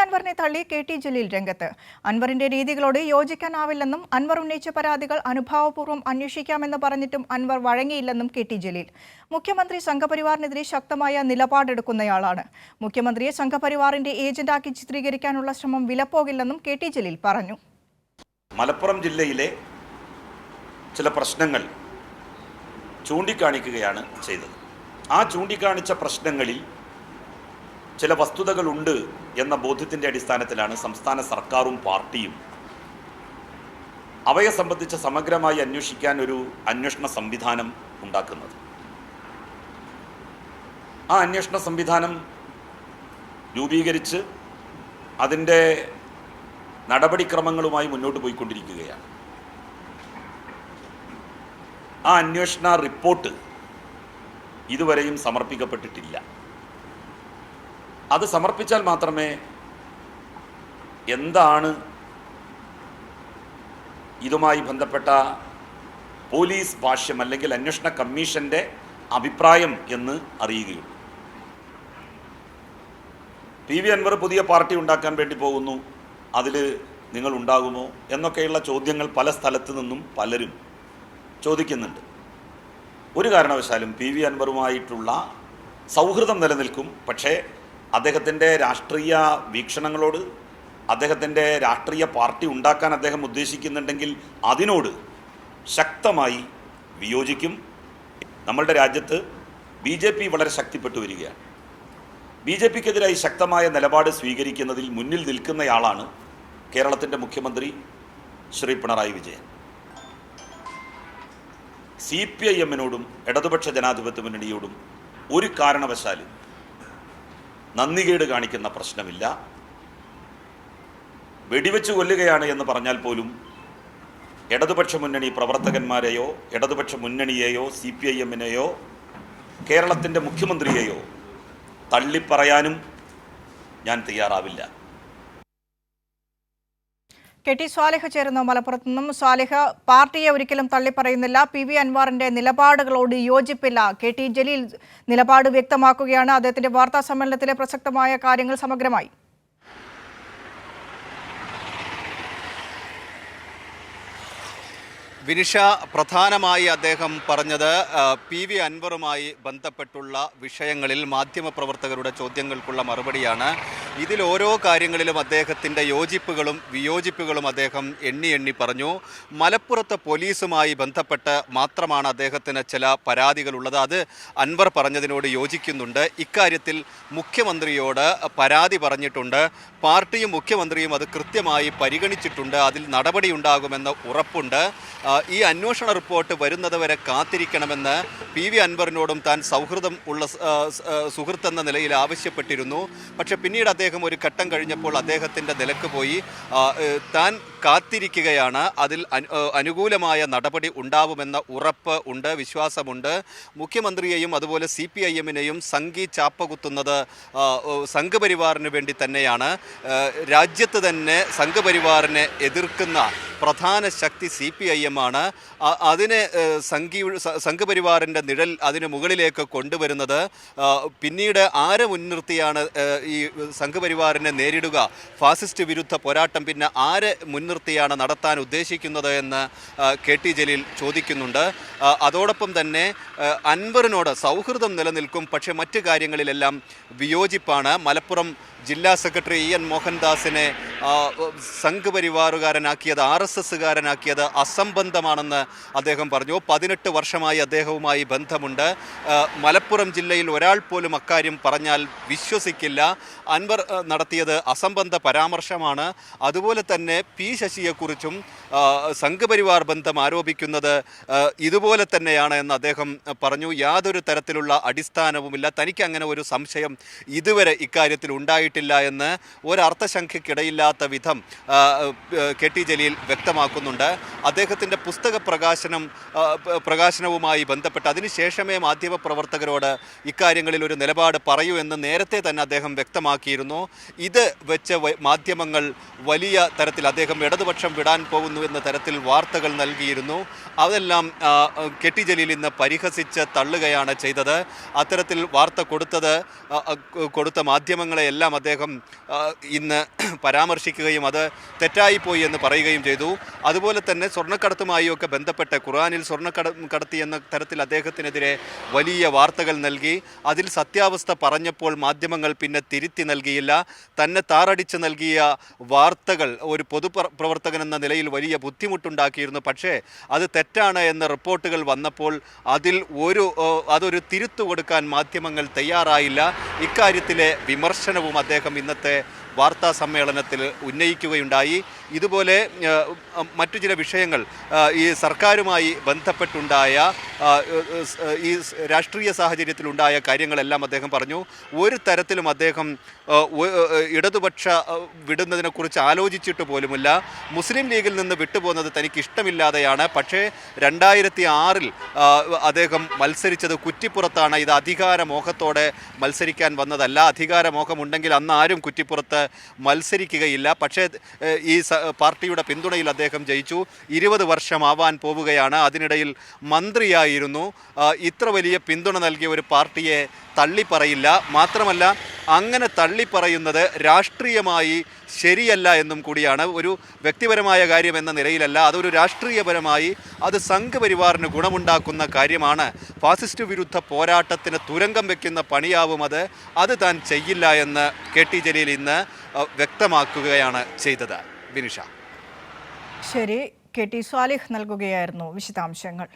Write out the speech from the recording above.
അൻവറിനെ തള്ളി കെ.ടി. ജലീൽ രംഗത്ത്. അൻവറിന്റെ രീതികളോട് യോജിക്കാനാവില്ലെന്നും അൻവർ ഉന്നയിച്ച പരാതികൾ അനുഭാവപൂർവ്വം അന്വേഷിക്കാമെന്ന് പറഞ്ഞിട്ടും അൻവർ വഴങ്ങിയില്ലെന്നും കെ.ടി. ജലീൽ. മുഖ്യമന്ത്രി സംഘപരിവാറിനെതിരെ ശക്തമായ നിലപാടെടുക്കുന്നയാളാണ്. മുഖ്യമന്ത്രിയെ സംഘപരിവാറിന്റെ ഏജന്റാക്കി ചിത്രീകരിക്കാനുള്ള ശ്രമം വിലപ്പോകില്ലെന്നും കെ.ടി. ജലീൽ പറഞ്ഞു. മലപ്പുറം ജില്ലയിലെ ചില പ്രശ്നങ്ങൾ ചൂണ്ടിക്കാണിക്കുകയാണ് ചെയ്തത്. ആ ചൂണ്ടിക്കാണിച്ച പ്രശ്നങ്ങളിൽ ചില വസ്തുതകളുണ്ട് എന്ന ബോധ്യത്തിൻ്റെ അടിസ്ഥാനത്തിലാണ് സംസ്ഥാന സർക്കാരും പാർട്ടിയും അവയെ സംബന്ധിച്ച് സമഗ്രമായി അന്വേഷിക്കാൻ ഒരു അന്വേഷണ സംവിധാനം ഉണ്ടാക്കുന്നത്. ആ അന്വേഷണ സംവിധാനം രൂപീകരിച്ച് അതിൻ്റെ നടപടിക്രമങ്ങളുമായി മുന്നോട്ട് പോയിക്കൊണ്ടിരിക്കുകയാണ്. ആ അന്വേഷണ റിപ്പോർട്ട് ഇതുവരെയും സമർപ്പിക്കപ്പെട്ടിട്ടില്ല. അത് സമർപ്പിച്ചാൽ മാത്രമേ എന്താണ് ഇതുമായി ബന്ധപ്പെട്ട പോലീസ് ഭാഷ്യം അല്ലെങ്കിൽ അന്വേഷണ കമ്മീഷൻ്റെ അഭിപ്രായം എന്ന് അറിയുകയുള്ളൂ. പി.വി. അൻവർ പുതിയ പാർട്ടി ഉണ്ടാക്കാൻ വേണ്ടി പോകുന്നു, അതിൽ നിങ്ങൾ ഉണ്ടാകുമോ എന്നൊക്കെയുള്ള ചോദ്യങ്ങൾ പല സ്ഥലത്തു നിന്നും പലരും ചോദിക്കുന്നുണ്ട്. ഒരു കാരണവശാലും പി.വി. അൻവറുമായിട്ടുള്ള സൗഹൃദം നിലനിൽക്കും. പക്ഷേ അദ്ദേഹത്തിൻ്റെ രാഷ്ട്രീയ വീക്ഷണങ്ങളോട്, അദ്ദേഹത്തിൻ്റെ രാഷ്ട്രീയ പാർട്ടി ഉണ്ടാക്കാൻ അദ്ദേഹം ഉദ്ദേശിക്കുന്നുണ്ടെങ്കിൽ അതിനോട് ശക്തമായി വിയോജിക്കും. നമ്മളുടെ രാജ്യത്ത് BJP വളരെ ശക്തിപ്പെട്ടു വരികയാണ്. BJPക്കെതിരായി ശക്തമായ നിലപാട് സ്വീകരിക്കുന്നതിൽ മുന്നിൽ നിൽക്കുന്നയാളാണ് കേരളത്തിൻ്റെ മുഖ്യമന്ത്രി ശ്രീ പിണറായി വിജയൻ. CPIM-നോടും ഇടതുപക്ഷ ജനാധിപത്യ മുന്നണിയോടും ഒരു കാരണവശാലും നന്ദികേട് കാണിക്കുന്ന പ്രശ്നമില്ല. വെടിവെച്ച് കൊല്ലുകയാണ് എന്ന് പറഞ്ഞാൽ പോലും ഇടതുപക്ഷ മുന്നണി പ്രവർത്തകന്മാരെയോ ഇടതുപക്ഷ മുന്നണിയെയോ CPIM-നെയോ കേരളത്തിൻ്റെ മുഖ്യമന്ത്രിയെയോ തള്ളിപ്പറയാനും ഞാൻ തയ്യാറാവില്ല. കെ.ടി. സ്വാലിഹ് ചേരുന്നു മലപ്പുറത്ത് നിന്നും. സ്വാലിഹ്, പാർട്ടിയെ ഒരിക്കലും തള്ളിപ്പറയുന്നില്ല, പി.വി. അൻവറിന്റെ നിലപാടുകളോട് യോജിപ്പില്ല. കെ.ടി. ജലീൽ നിലപാട് വ്യക്തമാക്കുകയാണ്. അദ്ദേഹത്തിന്റെ വാർത്താ സമ്മേളനത്തിലെ പ്രസക്തമായ കാര്യങ്ങൾ സമഗ്രമായി. വിനിഷ, പ്രധാനമായി അദ്ദേഹം പറഞ്ഞത് പി.വി. അൻവറുമായി ബന്ധപ്പെട്ടുള്ള വിഷയങ്ങളിൽ മാധ്യമപ്രവർത്തകരുടെ ചോദ്യങ്ങൾക്കുള്ള മറുപടിയാണ്. ഇതിൽ ഓരോ കാര്യങ്ങളിലും അദ്ദേഹത്തിൻ്റെ യോജിപ്പുകളും വിയോജിപ്പുകളും അദ്ദേഹം എണ്ണി പറഞ്ഞു. മലപ്പുറത്ത് പോലീസുമായി ബന്ധപ്പെട്ട് മാത്രമാണ് അദ്ദേഹത്തിന് ചില പരാതികളുള്ളത്. അത് അൻവർ പറഞ്ഞതിനോട് യോജിക്കുന്നുണ്ട്. ഇക്കാര്യത്തിൽ മുഖ്യമന്ത്രിയോട് പരാതി പറഞ്ഞിട്ടുണ്ട്. പാർട്ടിയും മുഖ്യമന്ത്രിയും അത് കൃത്യമായി പരിഗണിച്ചിട്ടുണ്ട്. അതിൽ നടപടിയുണ്ടാകുമെന്ന് ഉറപ്പുണ്ട്. ഈ അന്വേഷണ റിപ്പോർട്ട് വരുന്നത് വരെ കാത്തിരിക്കണമെന്ന് പി.വി. അൻവറിനോടും താൻ സൗഹൃദം ഉള്ള സുഹൃത്തെന്ന നിലയിൽ ആവശ്യപ്പെട്ടിരുന്നു. പക്ഷെ പിന്നീട് അദ്ദേഹം ഒരു ഘട്ടം കഴിഞ്ഞപ്പോൾ അദ്ദേഹത്തിൻ്റെ നിലക്ക് പോയി. താൻ കാത്തിരിക്കുകയാണ്. അതിൽ അനുകൂലമായ നടപടി ഉണ്ടാവുമെന്ന ഉറപ്പ് ഉണ്ട്, വിശ്വാസമുണ്ട്. മുഖ്യമന്ത്രിയെയും അതുപോലെ CPIM-നെയും സംഘി ചാപ്പകുത്തുന്നത് സംഘപരിവാറിന് വേണ്ടി തന്നെയാണ്. രാജ്യത്ത് തന്നെ സംഘപരിവാറിനെ എതിർക്കുന്ന പ്രധാന ശക്തി CPIM-ആണ്. അതിനെ സംഘപരിവാറിൻ്റെ നിഴൽ അതിന് മുകളിലേക്ക് കൊണ്ടുവരുന്നത് പിന്നീട് ആരെ മുൻനിർത്തിയാണ് ഈ സംഘപരിവാറിനെ നേരിടുക, ഫാസിസ്റ്റ് വിരുദ്ധ പോരാട്ടം പിന്നെ ആരെ മുൻനിർത്തിയാണ് നടത്താൻ ഉദ്ദേശിക്കുന്നത് എന്ന് കെ.ടി. ജലീൽ ചോദിക്കുന്നുണ്ട്. അതോടൊപ്പം തന്നെ അൻവറിനോട് സൗഹൃദം നിലനിൽക്കും, പക്ഷേ മറ്റു കാര്യങ്ങളിലെല്ലാം വിയോജിപ്പാണ്. മലപ്പുറം ജില്ലാ സെക്രട്ടറി EN മോഹൻദാസിനെ സംഘപരിവാറുകാരനാക്കിയത്, RSSകാരനാക്കിയത് അസംബന്ധമാണെന്ന് അദ്ദേഹം പറഞ്ഞു. 18 വർഷമായി അദ്ദേഹവുമായി ബന്ധമുണ്ട്. മലപ്പുറം ജില്ലയിൽ ഒരാൾ പോലും അക്കാര്യം പറഞ്ഞാൽ വിശ്വസിക്കില്ല. അൻവർ നടത്തിയത് അസംബന്ധ പരാമർശമാണ്. അതുപോലെ തന്നെ P. ശശിയെക്കുറിച്ചും സംഘപരിവാർ ബന്ധം ആരോപിക്കുന്നത് ഇതുപോലെ തന്നെയാണ് എന്ന് അദ്ദേഹം പറഞ്ഞു. യാതൊരു തരത്തിലുള്ള അടിസ്ഥാനവുമില്ല, തനിക്ക് അങ്ങനെ ഒരു സംശയം ഇതുവരെ ഇക്കാര്യത്തിൽ ഉണ്ടായിട്ടില്ല എന്ന് ഒരർത്ഥശങ്കയ്ക്കിടയില്ലാത്ത സാധ്യമല്ലാത്ത വിധം കെ ടി ജലീൽ വ്യക്തമാക്കുന്നുണ്ട്. അദ്ദേഹത്തിൻ്റെ പുസ്തക പ്രകാശനവുമായി ബന്ധപ്പെട്ട് അതിനുശേഷമേ മാധ്യമപ്രവർത്തകരോട് ഇക്കാര്യങ്ങളിൽ ഒരു നിലപാട് പറയൂ എന്ന് നേരത്തെ തന്നെ അദ്ദേഹം വ്യക്തമാക്കിയിരുന്നു. ഇത് വെച്ച് മാധ്യമങ്ങൾ വലിയ തരത്തിൽ അദ്ദേഹം ഇടതുപക്ഷം വിടാൻ പോകുന്നു എന്ന തരത്തിൽ വാർത്തകൾ നൽകിയിരുന്നു. അതെല്ലാം കെ ടി ജലീൽ ഇന്ന് പരിഹസിച്ച് തള്ളുകയാണ് ചെയ്തത്. അത്തരത്തിൽ വാർത്ത കൊടുത്ത മാധ്യമങ്ങളെയെല്ലാം അദ്ദേഹം ഇന്ന് പരാമർശിക്കുകയും അത് തെറ്റായിപ്പോയി എന്ന് പറയുകയും ചെയ്തു. അതുപോലെ തന്നെ സ്വർണ്ണക്കടത്തുമായി ഒക്കെ ബന്ധപ്പെട്ട് ഖുർആനിൽ സ്വർണ്ണക്കടത്തി എന്ന തരത്തിൽ അദ്ദേഹത്തിനെതിരെ വലിയ വാർത്തകൾ നൽകി. അതിൽ സത്യാവസ്ഥ പറഞ്ഞപ്പോൾ മാധ്യമങ്ങൾ പിന്നെ തിരുത്തി നൽകിയില്ല. തന്നെ താറടിച്ച് നൽകിയ വാർത്തകൾ ഒരു പൊതുപ്രവർത്തകൻ എന്ന നിലയിൽ വലിയ ബുദ്ധിമുട്ടുണ്ടാക്കിയിരുന്നു. പക്ഷേ അത് തെറ്റാണ് എന്ന റിപ്പോർട്ടുകൾ വന്നപ്പോൾ അതൊരു തിരുത്തു കൊടുക്കാൻ മാധ്യമങ്ങൾ തയ്യാറായില്ല. ഇക്കാര്യത്തിലെ വിമർശനവും അദ്ദേഹം ഇന്നത്തെ വാർത്താ സമ്മേളനത്തിൽ ഉന്നയിക്കുകയുണ്ടായി. ഇതുപോലെ മറ്റു ചില വിഷയങ്ങൾ ഈ സർക്കാരുമായി ബന്ധപ്പെട്ടുണ്ടായ ഈ രാഷ്ട്രീയ സാഹചര്യത്തിലുണ്ടായ കാര്യങ്ങളെല്ലാം അദ്ദേഹം പറഞ്ഞു. ഒരു തരത്തിലും അദ്ദേഹം ഇടതുപക്ഷ വിടുന്നതിനെക്കുറിച്ച് ആലോചിച്ചിട്ട് പോലുമില്ല. മുസ്ലിം ലീഗിൽ നിന്ന് വിട്ടുപോകുന്നത് തനിക്ക് ഇഷ്ടമില്ലാതെയാണ്. പക്ഷേ 2006 അദ്ദേഹം മത്സരിച്ചത് കുറ്റിപ്പുറത്താണ്. ഇത് അധികാരമോഹത്തോടെ മത്സരിക്കാൻ വന്നതല്ല. അധികാരമോഹമുണ്ടെങ്കിൽ അന്ന് ആരും കുറ്റിപ്പുറത്ത് മത്സരിക്കുകയില്ല. പക്ഷേ ഈ പാർട്ടിയുടെ പിന്തുണയിൽ അദ്ദേഹം ജയിച്ചു. 20 വർഷമാവാൻ പോവുകയാണ്. അതിനിടയിൽ മന്ത്രിയായിരുന്നു. ഇത്ര വലിയ പിന്തുണ നൽകിയ ഒരു പാർട്ടിയെ തള്ളിപ്പറയില്ല. മാത്രമല്ല അങ്ങനെ തള്ളിപ്പറയുന്നത് രാഷ്ട്രീയമായി ശരിയല്ല എന്നും കൂടിയാണ്. ഒരു വ്യക്തിപരമായ കാര്യം എന്ന നിലയിലല്ല, അതൊരു രാഷ്ട്രീയപരമായി അത് സംഘപരിവാറിന് ഗുണമുണ്ടാക്കുന്ന കാര്യമാണ്. ഫാസിസ്റ്റ് വിരുദ്ധ പോരാട്ടത്തിന് തുരങ്കം വയ്ക്കുന്ന പണിയാവും അത് താൻ ചെയ്യില്ല എന്ന് കെ ടി ജലീൽ ഇന്ന് വ്യക്തമാക്കുകയാണ് ചെയ്തത്. വിനിഷ. ശരി, കെ ടി സ്വാലിഹ് നൽകുകയായിരുന്നു വിശദാംശങ്ങൾ.